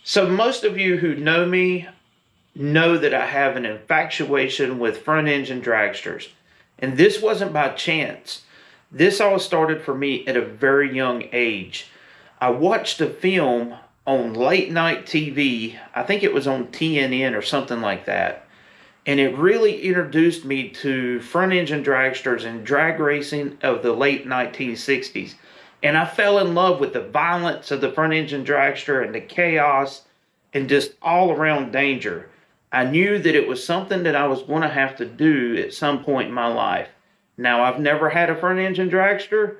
So most of you who know me know that I have an infatuation with front engine dragsters. And this wasn't by chance. This all started for me at a very young age. I watched a film on late night TV. I think it was on TNN or something like that. And it really introduced me to front engine dragsters and drag racing of the late 1960s. And I fell in love with the violence of the front engine dragster and the chaos and just all around danger. I knew that it was something that I was going to have to do at some point in my life. Now, I've never had a front engine dragster,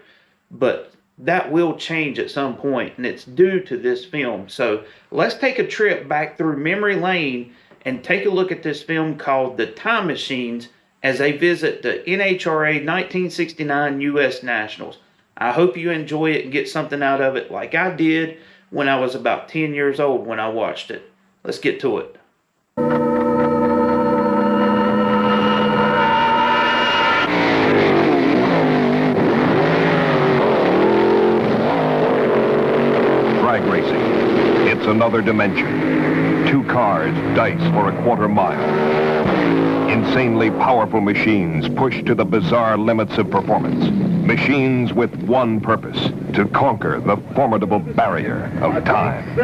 but that will change at some point, and it's due to this film. So let's take a trip back through memory lane and take a look at this film called The Time Machines as they visit the NHRA 1969 US Nationals. I hope you enjoy it and get something out of it like I did when I was about 10 years old when I watched it. Let's get to it. Drag racing. It's another dimension. Two cars dice for a quarter mile. Insanely powerful machines pushed to the bizarre limits of performance. Machines with one purpose, to conquer the formidable barrier of time.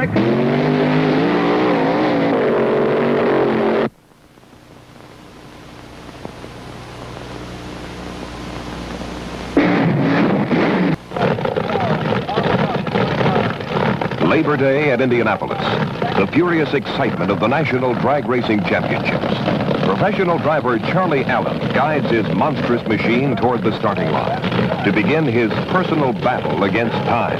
Labor Day at Indianapolis. The furious excitement of the National Drag Racing Championships. Professional driver Charlie Allen guides his monstrous machine toward the starting line to begin his personal battle against time.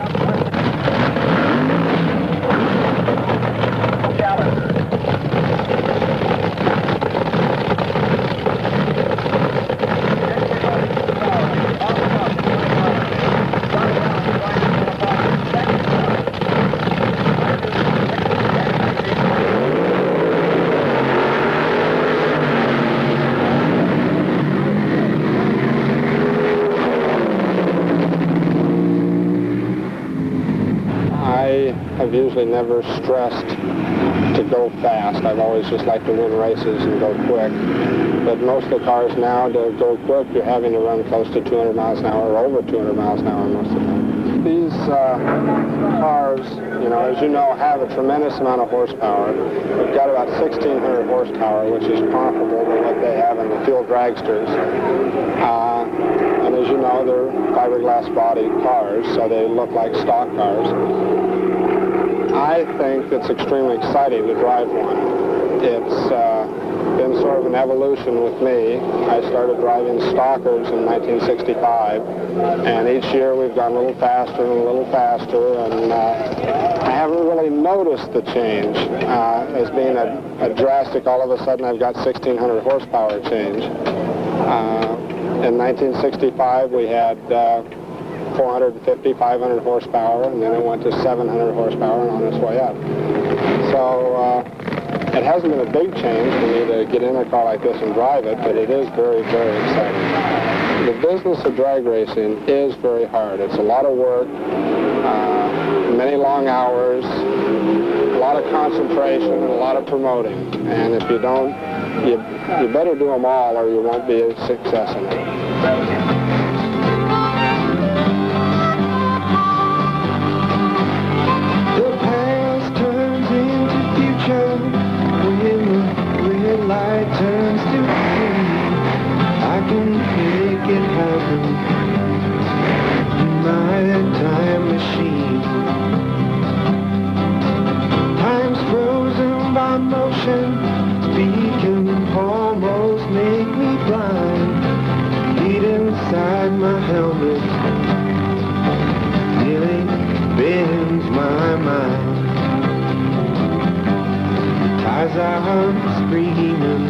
I've usually never stressed to go fast. I've always just liked to win races and go quick. But most of the cars now, to go quick, you're having to run close to 200 miles an hour or over 200 miles an hour most of the time. These cars, as you know, have a tremendous amount of horsepower. We've got about 1,600 horsepower, which is comparable to what they have in the field dragsters. And as you know, they're fiberglass body cars, so they look like stock cars. I think it's extremely exciting to drive one. It's been sort of an evolution with me. I started driving stockers in 1965, and each year we've gone a little faster and a little faster, and I haven't really noticed the change as being a drastic, all of a sudden I've got 1,600 horsepower change. In 1965 we had 450, 500 horsepower, and then it went to 700 horsepower and on its way up. So it hasn't been a big change for me to get in a car like this and drive it, but it is very, very exciting. The business of drag racing is very hard. It's a lot of work, many long hours, a lot of concentration, and a lot of promoting. And if you don't, you better do them all or you won't be a success in it. Light turns to green. I can make it happen in my time machine. Time's frozen by motion. Speed can almost make me blind. Heat inside my helmet nearly bends my mind. Tires are screaming,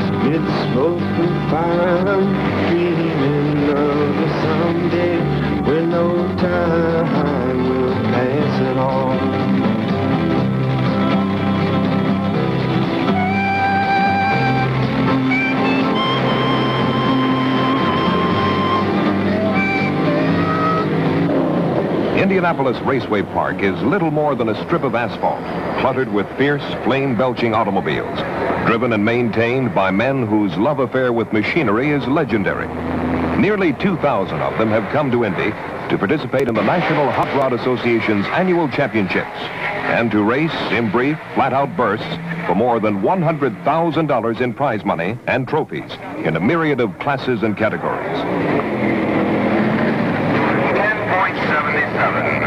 amid smoke and fire. I'm dreaming of a someday when no time will pass at all. Indianapolis Raceway Park is little more than a strip of asphalt, cluttered with fierce, flame-belching automobiles, driven and maintained by men whose love affair with machinery is legendary. Nearly 2,000 of them have come to Indy to participate in the National Hot Rod Association's annual championships and to race, in brief, flat-out bursts for more than $100,000 in prize money and trophies in a myriad of classes and categories. 10.77.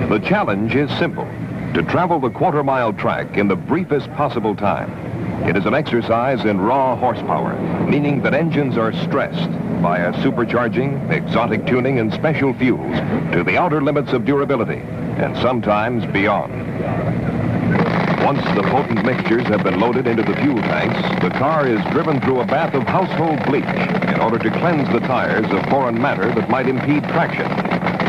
The challenge is simple: to travel the quarter-mile track in the briefest possible time. It is an exercise in raw horsepower, meaning that engines are stressed via supercharging, exotic tuning, and special fuels to the outer limits of durability, and sometimes beyond. Once the potent mixtures have been loaded into the fuel tanks, the car is driven through a bath of household bleach in order to cleanse the tires of foreign matter that might impede traction.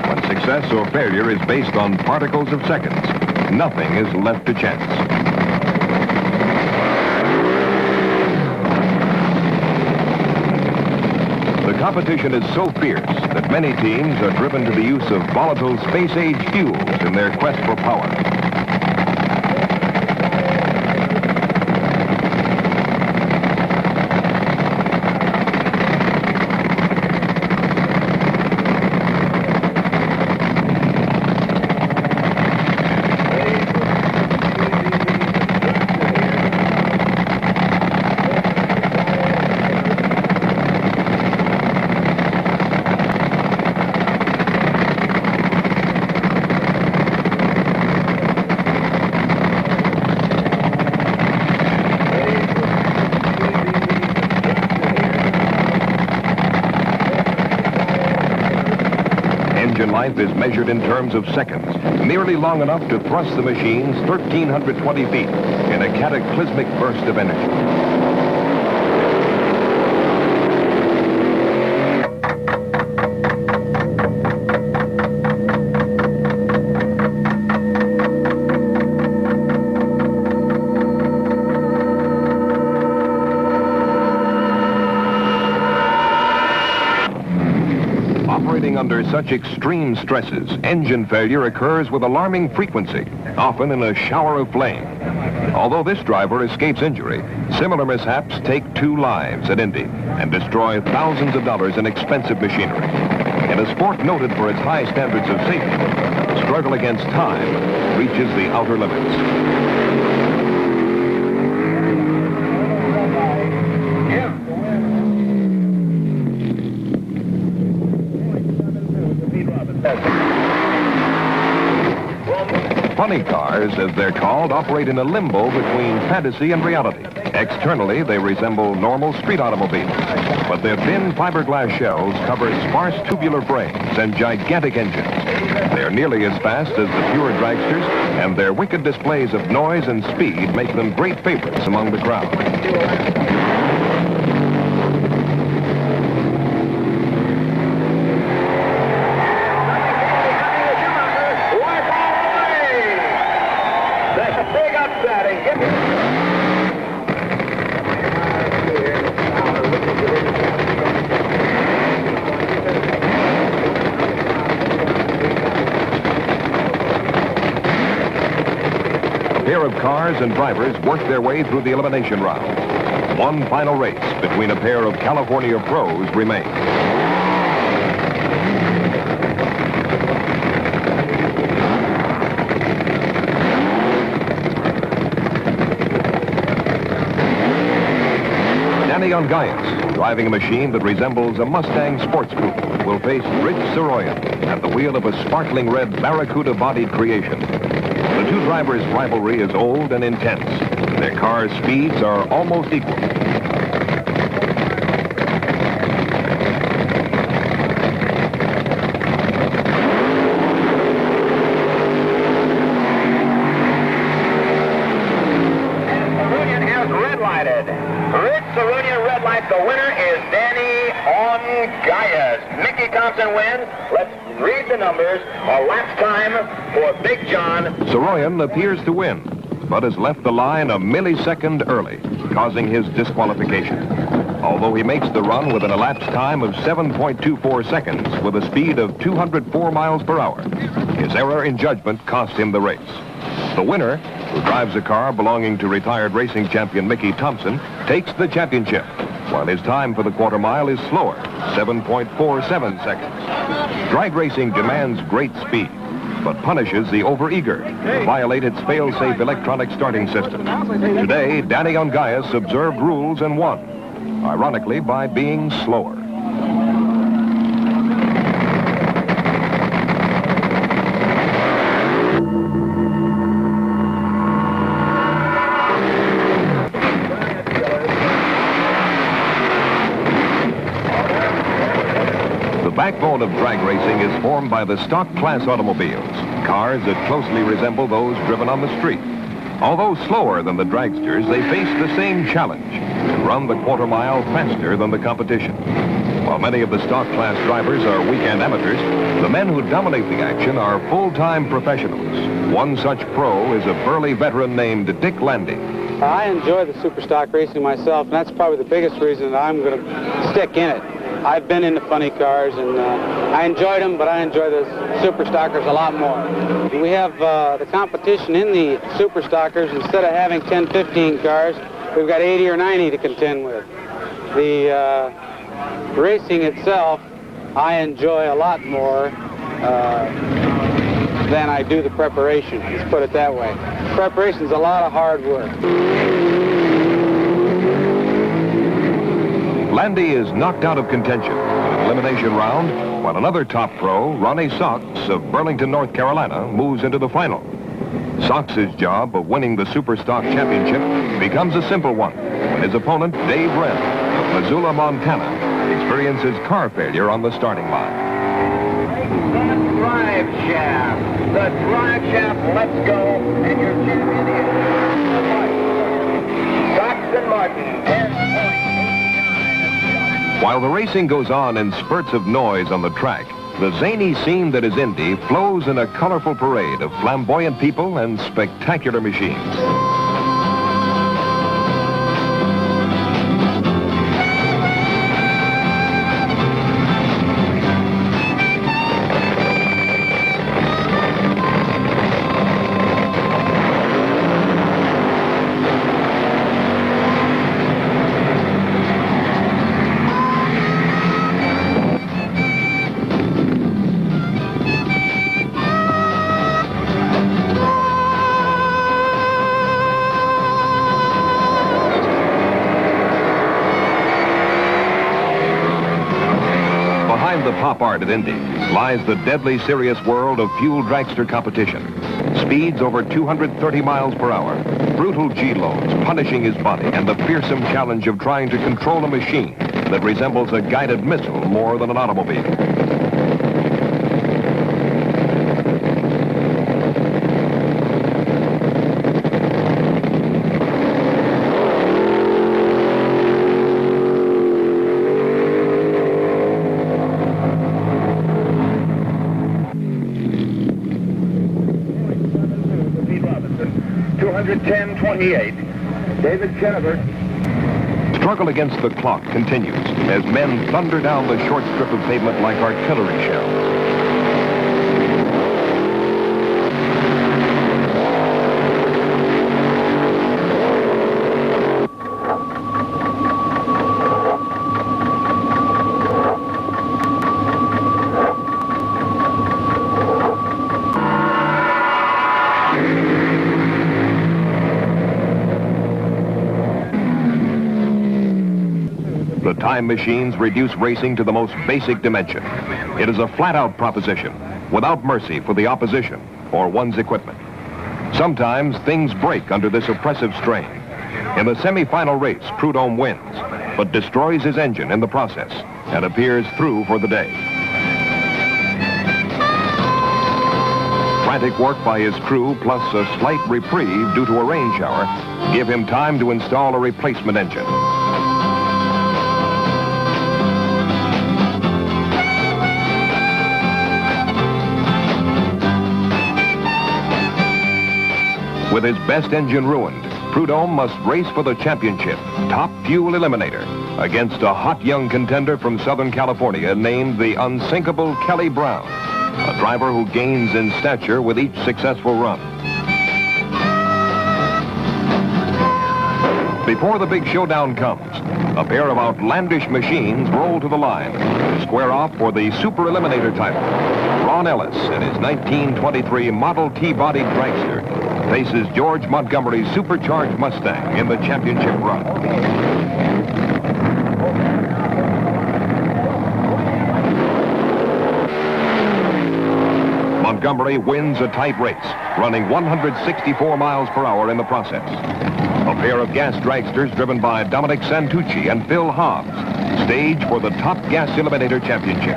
When success or failure is based on particles of seconds, nothing is left to chance. The competition is so fierce that many teams are driven to the use of volatile space-age fuels in their quest for power. Life is measured in terms of seconds, merely long enough to thrust the machines 1,320 feet in a cataclysmic burst of energy. Under such extreme stresses, engine failure occurs with alarming frequency, often in a shower of flame. Although this driver escapes injury, similar mishaps take 2 lives at Indy and destroy thousands of dollars in expensive machinery. In a sport noted for its high standards of safety, the struggle against time reaches the outer limits. Funny cars, as they're called, operate in a limbo between fantasy and reality. Externally, they resemble normal street automobiles, but their thin fiberglass shells cover sparse tubular frames and gigantic engines. They're nearly as fast as the pure dragsters, and their wicked displays of noise and speed make them great favorites among the crowd. A pair of cars and drivers work their way through the elimination round. One final race between a pair of California pros remains. Young driving a machine that resembles a Mustang sports coupe, will face Rich Saroyan at the wheel of a sparkling red Barracuda-bodied creation. The two drivers' rivalry is old and intense. Their cars' speeds are almost equal. The winner is Danny Ongayas. Mickey Thompson wins. Let's read the numbers. A lap time for Big John. Saroyan appears to win, but has left the line a millisecond early, causing his disqualification. Although he makes the run with an elapsed time of 7.24 seconds with a speed of 204 miles per hour, his error in judgment cost him the race. The winner, who drives a car belonging to retired racing champion Mickey Thompson, takes the championship, while his time for the quarter mile is slower, 7.47 seconds. Drag racing demands great speed, but punishes the overeager who violate its fail-safe electronic starting system. Today, Danny Ongayas observed rules and won, ironically by being slower. The backbone of drag racing is formed by the stock class automobiles, cars that closely resemble those driven on the street. Although slower than the dragsters, they face the same challenge, to run the quarter mile faster than the competition. While many of the stock class drivers are weekend amateurs, the men who dominate the action are full-time professionals. One such pro is a burly veteran named Dick Landy. I enjoy the super stock racing myself, and that's probably the biggest reason that I'm going to stick in it. I've been into funny cars, and I enjoyed them, but I enjoy the super stockers a lot more. We have the competition in the super stockers. Instead of having 10, 15 cars, we've got 80 or 90 to contend with. The racing itself, I enjoy a lot more than I do the preparation. Let's put it that way. Preparation's a lot of hard work. Landy is knocked out of contention in an elimination round, while another top pro, Ronnie Sox of Burlington, North Carolina, moves into the final. Sox's job of winning the Super Stock Championship becomes a simple one when his opponent, Dave Wren of Missoula, Montana, experiences car failure on the starting line. The drive shaft. The drive shaft lets go, and your champion is Sox and Martin, 10 points. While the racing goes on in spurts of noise on the track, the zany scene that is Indy flows in a colorful parade of flamboyant people and spectacular machines. Behind the pop art at Indy lies the deadly serious world of fuel dragster competition. Speeds over 230 miles per hour, brutal G-loads punishing his body, and the fearsome challenge of trying to control a machine that resembles a guided missile more than an automobile. David Chenever. Struggle against the clock continues as men thunder down the short strip of pavement like artillery shells. Time machines reduce racing to the most basic dimension. It is a flat-out proposition, without mercy for the opposition or one's equipment. Sometimes things break under this oppressive strain. In the semi-final race, Prudhomme wins, but destroys his engine in the process and appears through for the day. Frantic work by his crew, plus a slight reprieve due to a rain shower, give him time to install a replacement engine. With his best engine ruined, Prudhomme must race for the championship, top fuel eliminator, against a hot young contender from Southern California named the unsinkable Kelly Brown, a driver who gains in stature with each successful run. Before the big showdown comes, a pair of outlandish machines roll to the line to square off for the Super Eliminator title. Ron Ellis and his 1923 Model T-body dragster faces George Montgomery's supercharged Mustang in the championship run. Montgomery wins a tight race, running 164 miles per hour in the process. A pair of gas dragsters driven by Dominic Santucci and Phil Hobbs stage for the Top Gas Eliminator Championship.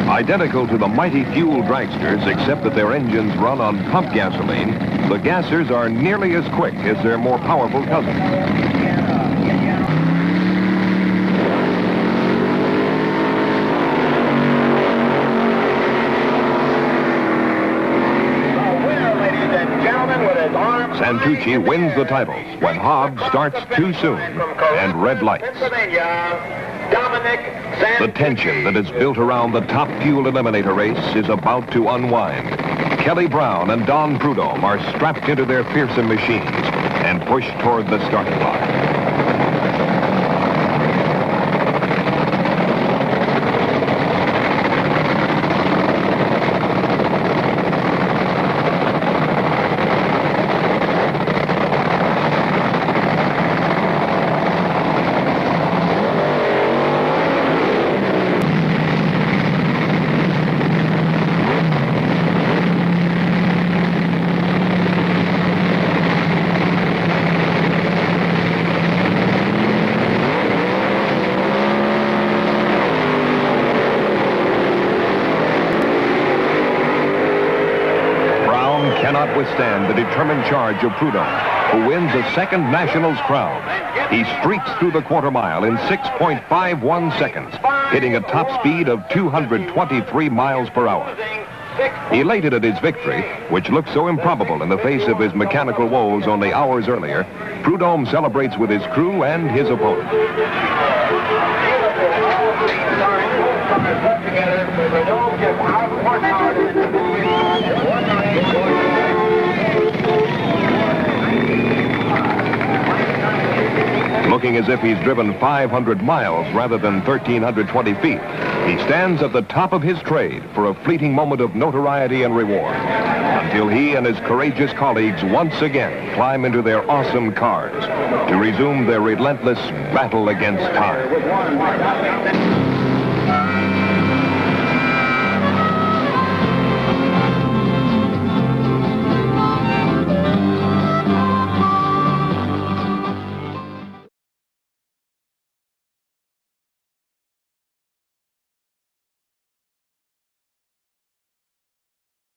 Identical to the mighty fuel dragsters, except that their engines run on pump gasoline, the gassers are nearly as quick as their more powerful cousins. Santucci wins the title when Hobbs starts too soon and red lights. The tension that is built around the top fuel eliminator race is about to unwind. Kelly Brown and Don Prudhomme are strapped into their fearsome machines and pushed toward the starting line. Cannot withstand the determined charge of Prudhomme, who wins a second Nationals crown. He streaks through the quarter mile in 6.51 seconds, hitting a top speed of 223 miles per hour. Elated at his victory, which looked so improbable in the face of his mechanical woes only hours earlier, Prudhomme celebrates with his crew and his opponent. Looking as if he's driven 500 miles rather than 1,320 feet, he stands at the top of his trade for a fleeting moment of notoriety and reward, until he and his courageous colleagues once again climb into their awesome cars to resume their relentless battle against time.